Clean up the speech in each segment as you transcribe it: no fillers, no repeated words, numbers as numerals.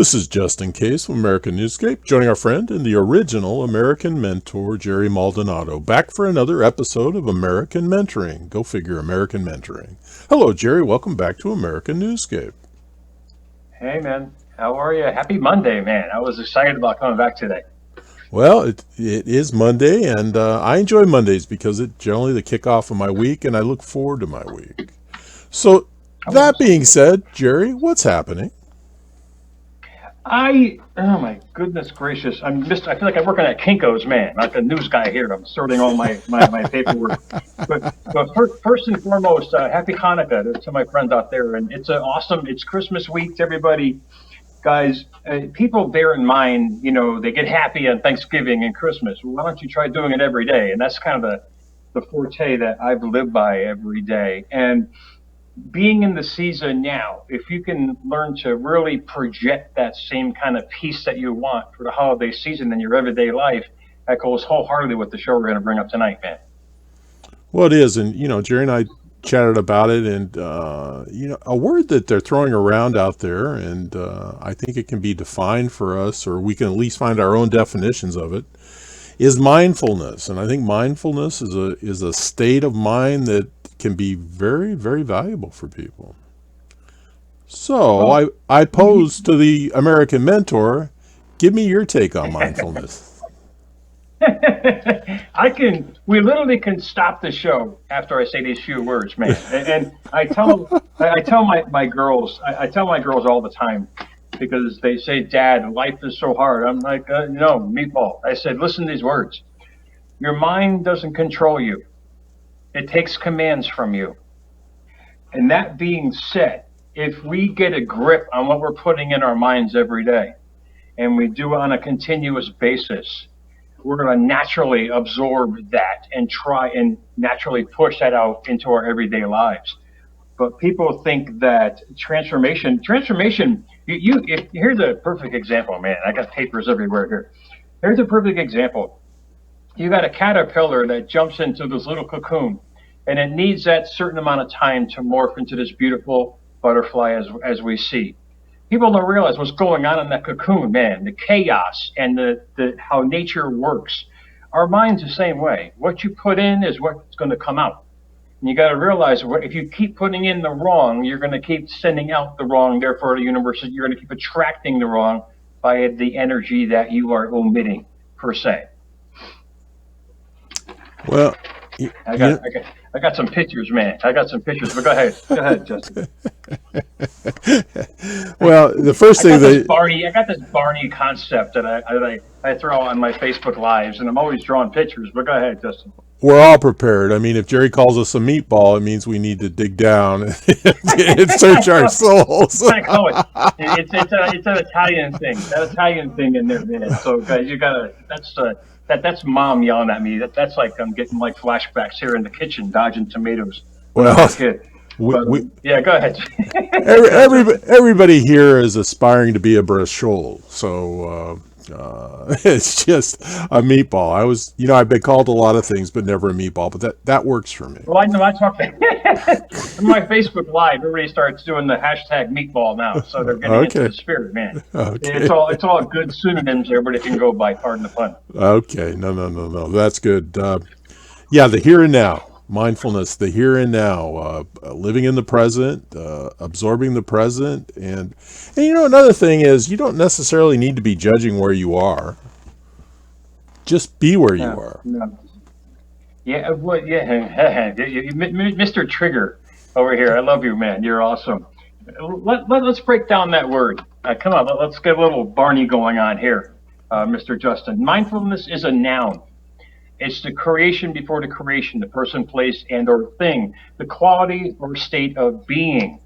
This is Justin Case from American Newscape, joining our friend and the original American mentor, Jerry Maldonado, back for another episode of American Mentoring. Go figure, American Mentoring. Hello, Jerry. Welcome back to American Newscape. Hey, man. How are you? Happy Monday, man. I was excited about coming back today. Well, it is Monday, and I enjoy Mondays because it's generally the kickoff of my week, and I look forward to my week. So, that being said, Jerry, what's happening? Oh my goodness gracious. I feel like I'm working at Kinko's, man, like a news guy here. I'm sorting all my paperwork. But first and foremost, happy Hanukkah to my friends out there. And it's Christmas week to everybody. Guys, people bear in mind, they get happy on Thanksgiving and Christmas. Why don't you try doing it every day? And that's kind of the forte that I've lived by every day. And being in the season now, if you can learn to really project that same kind of peace that you want for the holiday season in your everyday life, that goes wholeheartedly with the show we're going to bring up tonight, man. Well, it is. And, Jerry and I chatted about it, and, a word that they're throwing around out there, and I think it can be defined for us, or we can at least find our own definitions of it, is mindfulness. And I think mindfulness is a state of mind that can be very, very valuable for people. So I pose to the American mentor, give me your take on mindfulness. We literally can stop the show after I say these few words, man. And I tell my girls all the time, because they say, Dad, life is so hard. I'm like, no, meatball. I said, listen to these words. Your mind doesn't control you. It takes commands from you. And that being said, if we get a grip on what we're putting in our minds every day, and we do it on a continuous basis, we're going to naturally absorb that and try and naturally push that out into our everyday lives. But people think that transformation, here's a perfect example, man. I got papers everywhere here. Here's a perfect example. You got a caterpillar that jumps into this little cocoon, and it needs that certain amount of time to morph into this beautiful butterfly as we see. People don't realize what's going on in that cocoon, man, the chaos and the how nature works. Our mind's the same way. What you put in is what's going to come out. And you got to realize, if you keep putting in the wrong, you're going to keep sending out the wrong. Therefore, the universe, you're going to keep attracting the wrong by the energy that you are omitting, per se. Well, I got some pictures, man. I got some pictures, but go ahead, Justin. Well, the first thing I got this Barney concept that I throw on my Facebook lives, and I'm always drawing pictures. But go ahead, Justin. We're all prepared. I mean, if Jerry calls us a meatball, it means we need to dig down and search our souls. It's an Italian thing. That Italian thing in there, man. So guys, you gotta. That's mom yelling at me. That's like I'm getting like flashbacks here in the kitchen, dodging tomatoes. Well, yeah, go ahead. Everybody here is aspiring to be a brioche, so it's just a meatball. I've been called a lot of things, but never a meatball. But that works for me. Well, I know I talk in my Facebook Live. Everybody starts doing the hashtag meatball now, so they're getting into the spirit, man. Okay. It's all good synonyms everybody can go by. Pardon the pun. Okay, no, that's good. The here and now. Mindfulness, the here and now, living in the present, absorbing the present. And another thing is, you don't necessarily need to be judging where you are. Just be where you are. No. Yeah, Mr. Trigger over here. I love you, man. You're awesome. Let's break down that word. Come on, let's get a little Barney going on here, Mr. Justin. Mindfulness is a noun. It's the creation before the creation, the person, place, and or thing, the quality or state of being.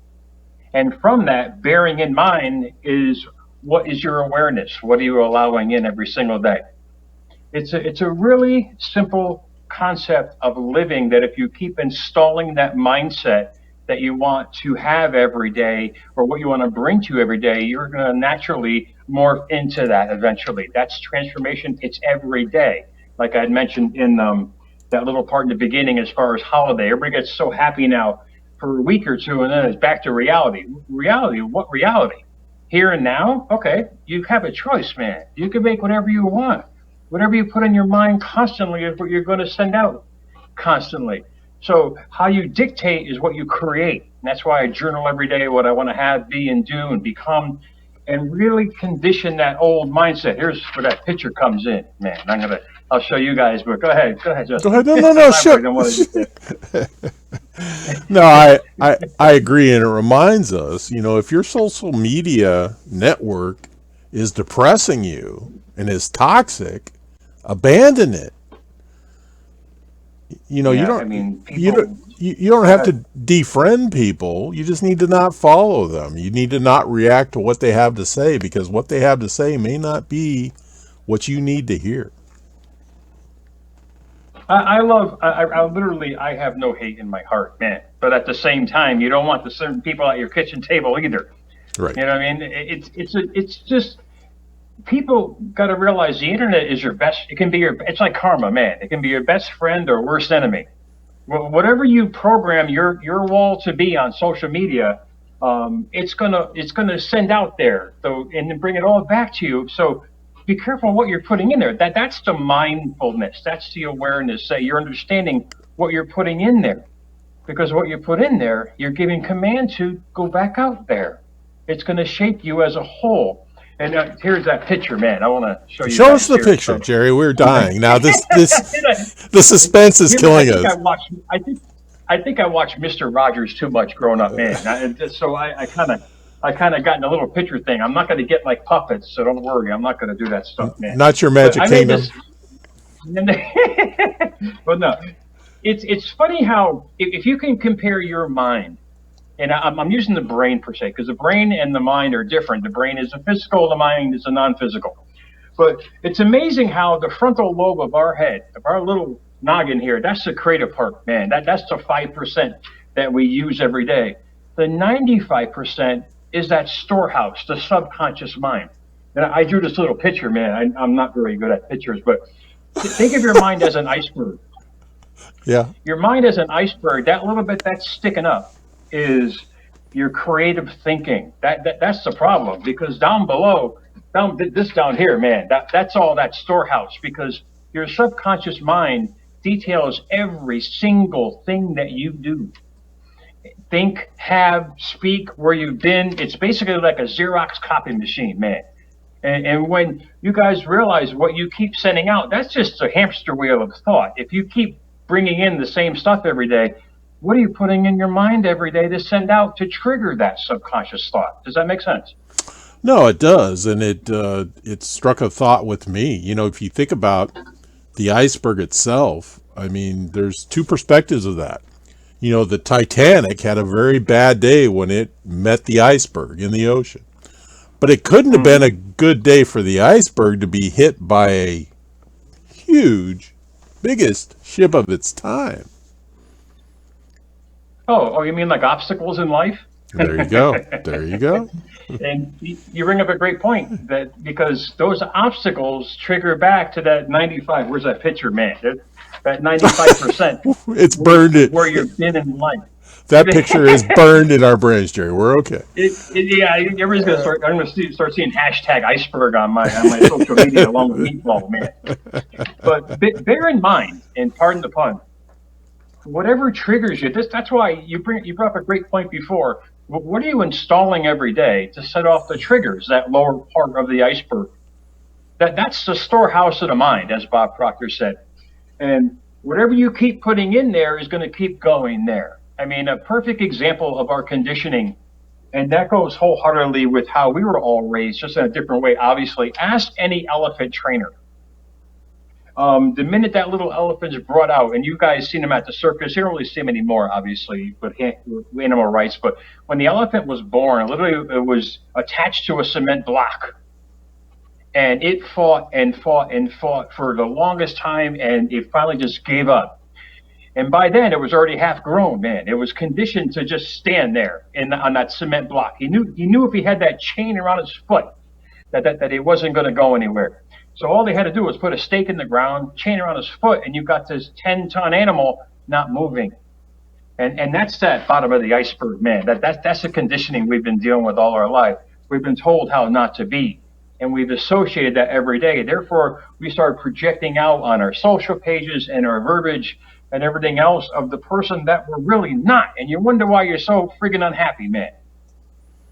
And from that, bearing in mind is, what is your awareness? What are you allowing in every single day? It's a really simple concept of living, that if you keep installing that mindset that you want to have every day, or what you want to bring to you every day, you're going to naturally morph into that eventually. That's transformation. It's every day. Like I had mentioned in that little part in the beginning, as far as holiday, everybody gets so happy now for a week or two, and then it's back to reality. Reality? What reality? Here and now, okay, you have a choice, man. You can make whatever you want. Whatever you put in your mind constantly is what you're going to send out constantly. So how you dictate is what you create. And that's why I journal every day what I want to have, be, and do, and become, and really condition that old mindset. Here's where that picture comes in, man. I'll show you guys, but go ahead, Go Justin. ahead. No, no, no. Sure. Elaborate on what I just did. No, I agree, and it reminds us, if your social media network is depressing you and is toxic, abandon it. You Yeah, I don't mean, you don't people. you don't Go have to ahead. defriend people. You just need to not follow them. You need to not react to what they have to say, because what they have to say may not be what you need to hear. I love. I literally. I have no hate in my heart, man. But at the same time, you don't want the certain people at your kitchen table either. Right. You know what I mean? It's just people got to realize the internet is your best. It can be your. It's like karma, man. It can be your best friend or worst enemy. Whatever you program your wall to be on social media, it's gonna send out there. So and then bring it all back to you. So be careful what you're putting in there. That's the mindfulness. That's the awareness. That you're understanding what you're putting in there, because what you put in there, you're giving command to go back out there. It's going to shape you as a whole. And here's that picture, man. I want to show you Show us guys the here. picture, So, Jerry. We're I, dying now. The suspense is I killing think I us. watched. I think I watched Mister Rogers too much growing up, man. So I kind of got in a little picture thing. I'm not going to get like puppets, so don't worry. I'm not going to do that stuff, man. Not your But Magic I made Kingdom. this. But no, it's funny how if you can compare your mind, and I'm using the brain per se because the brain and the mind are different. The brain is a physical, the mind is a non-physical. But it's amazing how the frontal lobe of our head, of our little noggin here, that's the creative part, man. That's the 5% that we use every day. The 95% is that storehouse, the subconscious mind. And I drew this little picture, man. I'm not very good at pictures, but think of your mind as an iceberg. Yeah. Your mind as an iceberg. That little bit that's sticking up is your creative thinking. That's the problem because down below, down here, man, that's all that storehouse because your subconscious mind details every single thing that you do. Think, have, speak, where you've been. It's basically like a Xerox copy machine, man. And when you guys realize what you keep sending out, that's just a hamster wheel of thought. If you keep bringing in the same stuff every day, what are you putting in your mind every day to send out to trigger that subconscious thought? Does that make sense? No, it does, and it struck a thought with me. If you think about the iceberg itself, I mean, there's two perspectives of that. The Titanic had a very bad day when it met the iceberg in the ocean. But it couldn't have been Mm-hmm. a good day for the iceberg to be hit by a huge, biggest ship of its time. Oh, you mean like obstacles in life? There you go. There you go. And you bring up a great point that because those obstacles trigger back to that 95. Where's that picture, man? That 95% It's burned. where you've been in life. That picture is burned in our brains, Jerry. We're okay. Yeah, everybody's gonna start. I'm gonna start seeing hashtag iceberg on my social media along with meatball, man. But bear in mind, and pardon the pun, whatever triggers you. That's why you brought up a great point before. What are you installing every day to set off the triggers? That lower part of the iceberg. That's the storehouse of the mind, as Bob Proctor said. And whatever you keep putting in there is going to keep going there. I mean, a perfect example of our conditioning, and that goes wholeheartedly with how we were all raised, just in a different way, obviously. Ask any elephant trainer. The minute that little elephant's brought out, and you guys seen them at the circus, you don't really see them anymore, obviously, with animal rights. But when the elephant was born, literally it was attached to a cement block. And it fought and fought and fought for the longest time, and it finally just gave up. And by then, it was already half grown, man. It was conditioned to just stand there on that cement block. He knew if he had that chain around his foot, that he wasn't going to go anywhere. So all they had to do was put a stake in the ground, chain around his foot, and you've got this 10-ton animal not moving. And that's that bottom of the iceberg, man. That's the conditioning we've been dealing with all our life. We've been told how not to be. And we've associated that every day. Therefore, we start projecting out on our social pages and our verbiage and everything else of the person that we're really not. And you wonder why you're so friggin' unhappy, man.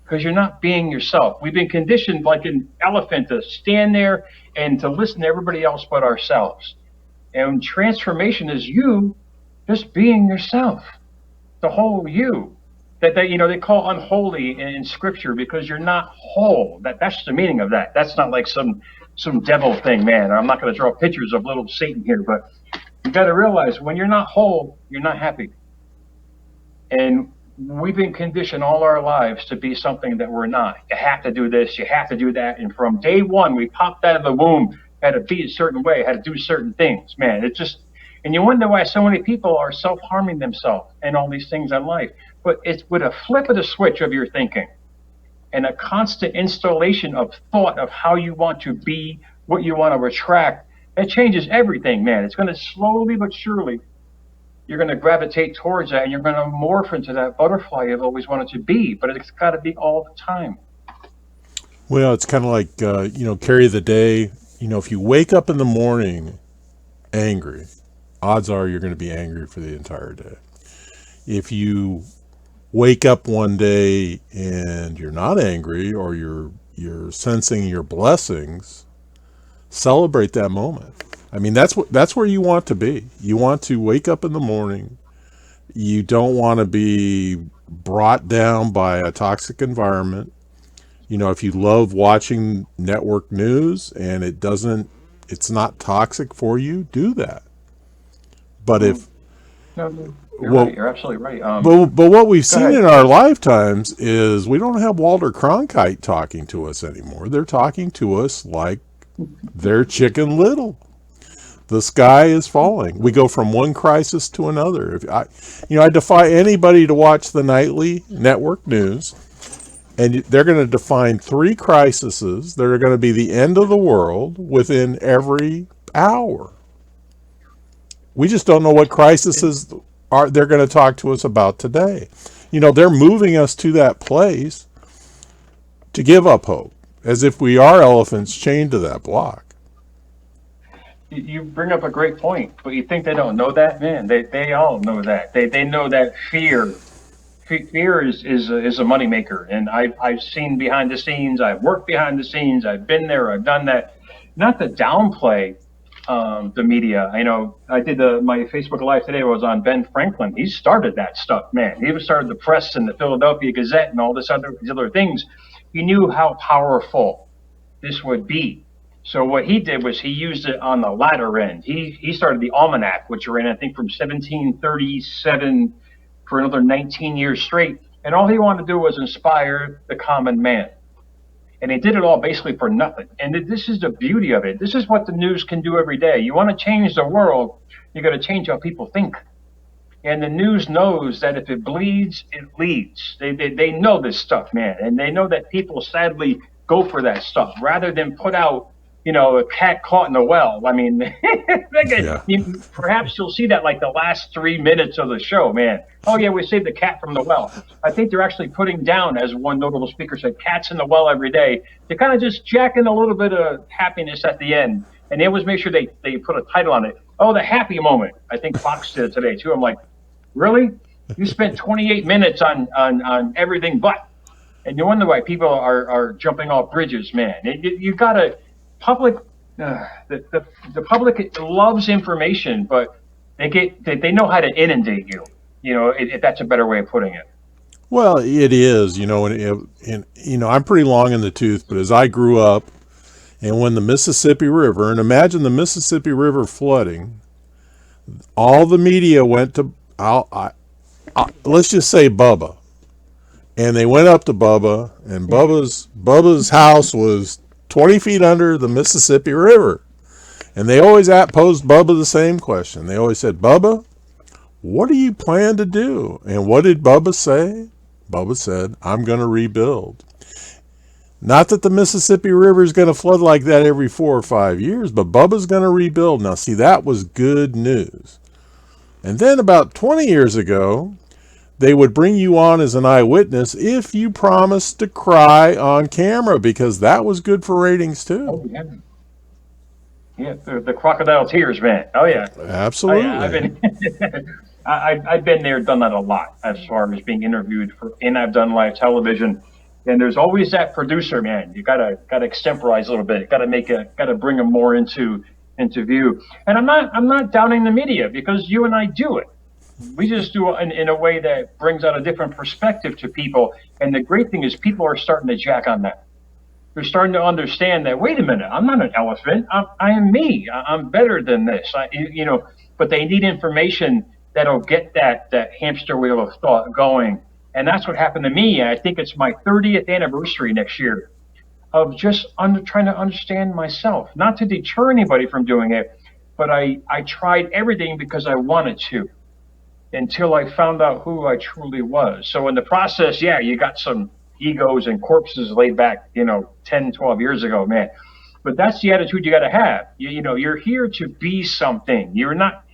Because you're not being yourself. We've been conditioned like an elephant to stand there and to listen to everybody else but ourselves. And transformation is you just being yourself, the whole you. That they call unholy in scripture because you're not whole. That's the meaning of that. That's not like some devil thing, man. I'm not going to draw pictures of little Satan here, but you got to realize when you're not whole, you're not happy. And we've been conditioned all our lives to be something that we're not. You have to do this, you have to do that. And from day one, we popped out of the womb, had to be a certain way, had to do certain things. Man, and you wonder why so many people are self-harming themselves and all these things in life. But it's with a flip of the switch of your thinking and a constant installation of thought of how you want to be, what you want to attract. It changes everything, man. It's going to slowly but surely, you're going to gravitate towards that and you're going to morph into that butterfly you've always wanted to be. But it's got to be all the time. Well, it's kind of like, carry the day. If you wake up in the morning angry, odds are you're going to be angry for the entire day. If you wake up one day and you're not angry, or you're sensing your blessings, celebrate that moment. I mean, that's where you want to be. You want to wake up in the morning. You don't want to be brought down by a toxic environment. If you love watching network news and it's not toxic for you, do that. But if No, you're right. You're absolutely right. but what we've seen ahead. in our lifetimes is we don't have Walter Cronkite talking to us anymore. They're talking to us like they're Chicken Little. The sky is falling. We go from one crisis to another. I defy anybody to watch the nightly network news, and they're going to define 3 crises that are going to be the end of the world within every hour. We just don't know what crises they're going to talk to us about today. They're moving us to that place to give up hope, as if we are elephants chained to that block. You bring up a great point, but you think they don't know that, man? They all know that. They know that fear is a moneymaker, and I've seen behind the scenes. I've worked behind the scenes. I've been there. I've done that. Not to downplay the media. I did my Facebook Live today was on Ben Franklin. He started that stuff, man. He started the press and the Philadelphia Gazette and all these other things. He knew how powerful this would be. So what he did was he used it on the latter end. He started the almanac, which ran, I think, from 1737 for another 19 years straight. And all he wanted to do was inspire the common man. And he did it all basically for nothing. And this is the beauty of it. This is what the news can do every day. You want to change the world, you got to change how people think. And the news knows that if it bleeds, it leads. They know this stuff, man. And they know that people sadly go for that stuff rather than put out, a cat caught in a well. I mean, perhaps you'll see that like the last 3 minutes of the show, man. Oh, yeah, we saved the cat from the well. I think they're actually putting down, as one notable speaker said, cats in the well every day. They're kind of just jacking a little bit of happiness at the end. And they always make sure they put a title on it. Oh, the happy moment. I think Fox did it today, too. I'm like, really? You spent 28 minutes on everything but. And you wonder why people are jumping off bridges, man. You got to... The public loves information, but they know how to inundate you. If that's a better way of putting it. Well, it is. And I'm pretty long in the tooth, but as I grew up, and when the Mississippi River, and imagine the Mississippi River flooding, all the media went to, let's just say Bubba, and they went up to Bubba, and Bubba's house was 20 feet under the Mississippi River. And they always posed Bubba the same question. They always said, Bubba, what do you plan to do? And what did Bubba say? Bubba said, I'm going to rebuild. Not that the Mississippi River is going to flood like that every 4 or 5 years, but Bubba's going to rebuild. Now, see, that was good news. And then about 20 years ago, they would bring you on as an eyewitness if you promised to cry on camera, because that was good for ratings too. Oh, yeah. Yeah, the crocodile tears, man. Oh yeah, I've Absolutely. been I've been there, done that a lot as far as being interviewed for, and I've done live television. And there's always that producer, man. You gotta extemporize a little bit. Gotta bring them more into view. And I'm not downing the media because you and I do it. We just do it in a way that brings out a different perspective to people. And the great thing is people are starting to jack on that. They're starting to understand that, wait a minute, I'm not an elephant. I am me. I'm better than this. But they need information that'll get that hamster wheel of thought going. And that's what happened to me. I think it's my 30th anniversary next year of just trying to understand myself, not to deter anybody from doing it, but I tried everything because I wanted to until I found out who I truly was. So in the process, yeah, you got some egos and corpses laid back, 10, 12 years ago, man. But that's the attitude you got to have. You're here to be something. You're not,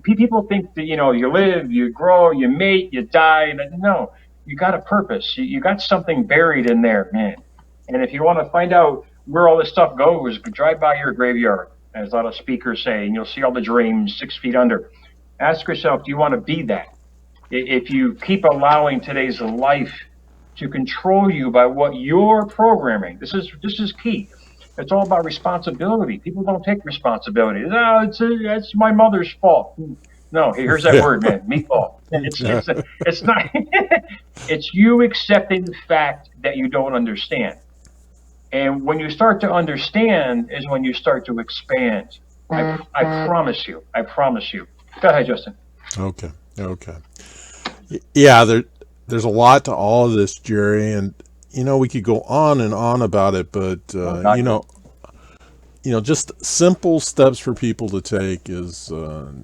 people think that, you live, you grow, you mate, you die. No, you got a purpose. You got something buried in there, man. And if you want to find out where all this stuff goes, drive by your graveyard, as a lot of speakers say, and you'll see all the dreams 6 feet under. Ask yourself, do you want to be that? If you keep allowing today's life to control you by what you're programming, this is key. It's all about responsibility. People don't take responsibility. Oh, it's my mother's fault. No, here's that Yeah. word, man. Meatball. It's not. It's you accepting the fact that you don't understand. And when you start to understand is when you start to expand. I promise you. I promise you. Go ahead, Justin. Okay. Okay. Yeah, there's a lot to all of this, Jerry, and we could go on and on about it, but Oh, God, yeah. just simple steps for people to take is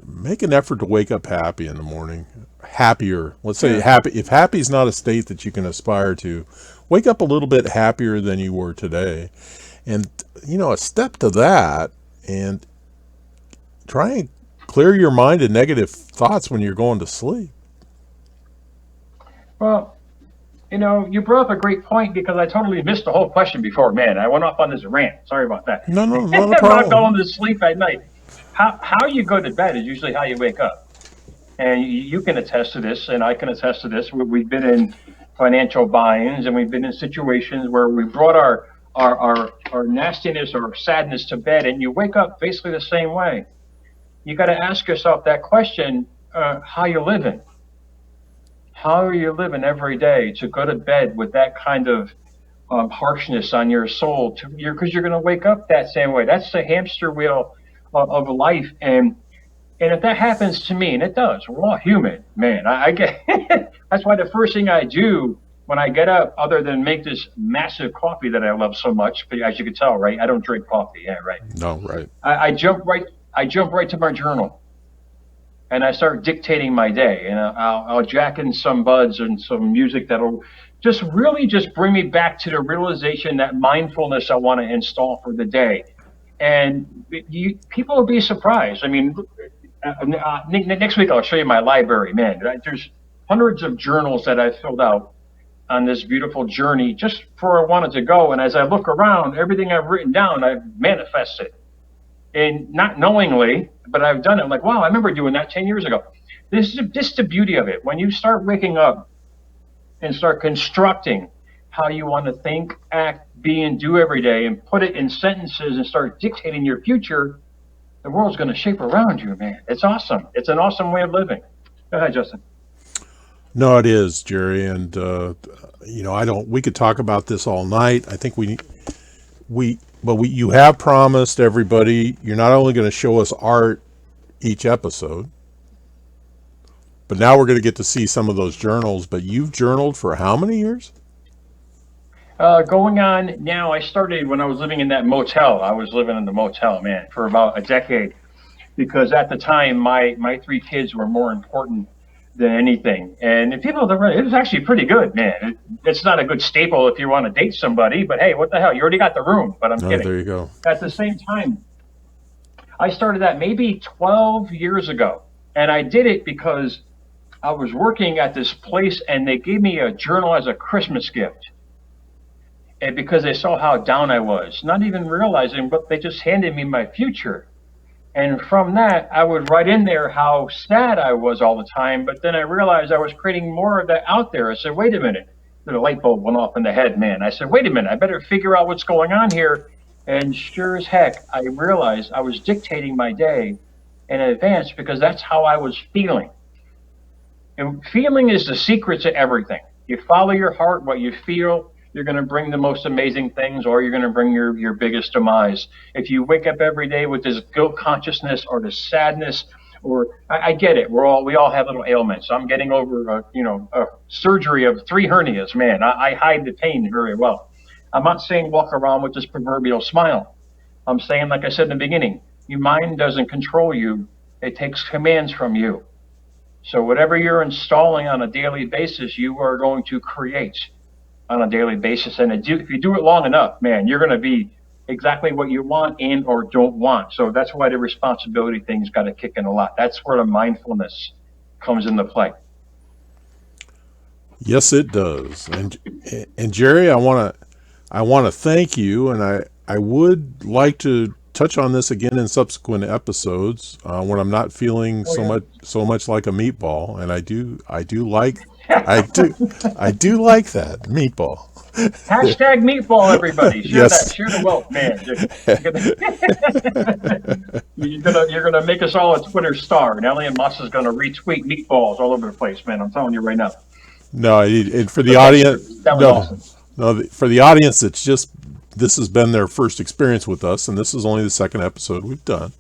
make an effort to wake up happy in the morning. Happier. Let's say Yeah. happy. If happy is not a state that you can aspire to, wake up a little bit happier than you were today. And, a step to that, and try and clear your mind of negative thoughts when you're going to sleep. Well, you brought up a great point because I totally missed the whole question before. Man, I went off on this rant. Sorry about that. No, no, not a About going problem. to sleep at night. How you go to bed is usually how you wake up. And you can attest to this, and I can attest to this. We've been in financial buy-ins, and we've been in situations where we brought our nastiness or sadness to bed, and you wake up basically the same way. You got to ask yourself that question: how you living? How are you living every day to go to bed with that kind of harshness on your soul? Because you're going to wake up that same way. That's the hamster wheel of life, and if that happens to me, and it does, we're all human, man. I get that's why the first thing I do when I get up, other than make this massive coffee that I love so much, but as you can tell, right, I don't drink coffee. Yeah, right. No, right. I jump right to my journal and I start dictating my day, and I'll jack in some buds and some music that'll just really just bring me back to the realization that mindfulness I want to install for the day. And people will be surprised. I mean, next week I'll show you my library, man. There's hundreds of journals that I filled out on this beautiful journey just for where I wanted to go. And as I look around, everything I've written down, I've manifested. And not knowingly, but I've done it. I'm like, wow, I remember doing that 10 years ago. This is the beauty of it. When you start waking up and start constructing how you want to think, act, be, and do every day, and put it in sentences and start dictating your future, the world's going to shape around you, man. It's awesome. It's an awesome way of living. Go ahead, Justin. No, it is, Jerry, and I don't. We could talk about this all night. I think you have promised everybody you're not only going to show us art each episode, but now we're going to get to see some of those journals. But you've journaled for how many years? Going on now, I started when I was living in that motel. I was living in the motel, man, for about a decade because at the time my 3 kids were more important than anything. And if people don't really, it was actually pretty good, man. It's not a good staple if you want to date somebody, but hey, what the hell? You already got the room, but I'm Oh, kidding. there you go. At the same time, I started that maybe 12 years ago. And I did it because I was working at this place and they gave me a journal as a Christmas gift. And because they saw how down I was, not even realizing, but they just handed me my future. And from that, I would write in there how sad I was all the time. But then I realized I was creating more of that out there. I said, wait a minute. The light bulb went off in the head, man. I said, wait a minute. I better figure out what's going on here. And sure as heck, I realized I was dictating my day in advance because that's how I was feeling. And feeling is the secret to everything. You follow your heart, what you feel, you're going to bring the most amazing things, or you're going to bring your biggest demise. If you wake up every day with this guilt consciousness or this sadness, or I get it, we all have little ailments. I'm getting over a surgery of 3 hernias. Man, I hide the pain very well. I'm not saying walk around with this proverbial smile. I'm saying, like I said in the beginning, your mind doesn't control you; it takes commands from you. So whatever you're installing on a daily basis, you are going to create on a daily basis. And if you do it long enough, man, you're going to be exactly what you want and or don't want. So that's why the responsibility thing's got to kick in a lot. That's where the mindfulness comes into play. Yes, it does. And Jerry, I want to thank you, and I would like to touch on this again in subsequent episodes when I'm not feeling so much like a meatball, and I do like I do like that meatball. Hashtag meatball, everybody. Share Yes. that. Share the wealth, man. You're gonna make us all a Twitter star, and Elon Musk is gonna retweet meatballs all over the place, man. I'm telling you right now. No, and for the But audience, that was no, awesome. no, for the audience, it's just this has been their first experience with us, and this is only the second episode we've done.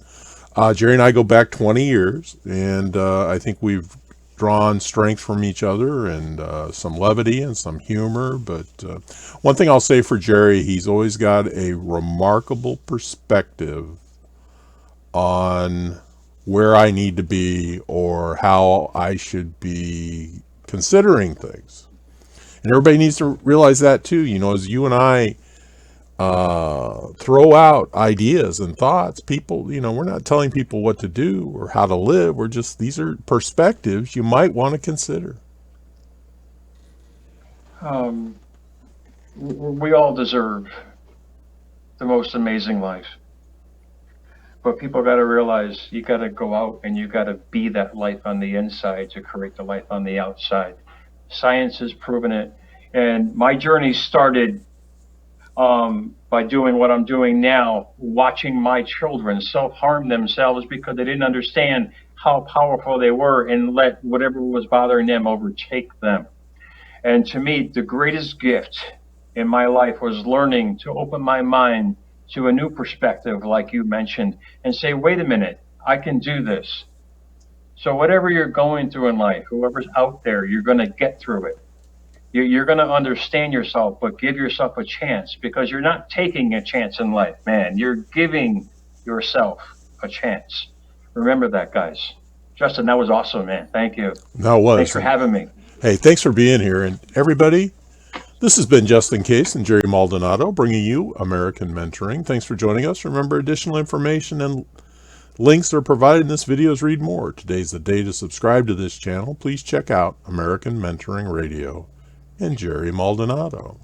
Jerry and I go back 20 years, and I think we've drawn strength from each other and some levity and some humor. But one thing I'll say for Jerry, he's always got a remarkable perspective on where I need to be or how I should be considering things. And everybody needs to realize that too. As you and I throw out ideas and thoughts, people, we're not telling people what to do or how to live. These are perspectives you might want to consider. We all deserve the most amazing life. But people got to realize you got to go out and you got to be that life on the inside to create the life on the outside. Science has proven it. And my journey started by doing what I'm doing now, watching my children self-harm themselves because they didn't understand how powerful they were and let whatever was bothering them overtake them. And to me, the greatest gift in my life was learning to open my mind to a new perspective, like you mentioned, and say, wait a minute, I can do this. So whatever you're going through in life, whoever's out there, you're going to get through it. You're going to understand yourself, but give yourself a chance because you're not taking a chance in life, man. You're giving yourself a chance. Remember that, guys. Justin, that was awesome, man. Thank you. No, it was. Thanks for having me. Hey, thanks for being here. And everybody, this has been Justin Case and Jerry Maldonado bringing you American Mentoring. Thanks for joining us. Remember, additional information and links are provided in this video's read more. Today's the day to subscribe to this channel. Please check out American Mentoring Radio and Jerry Maldonado.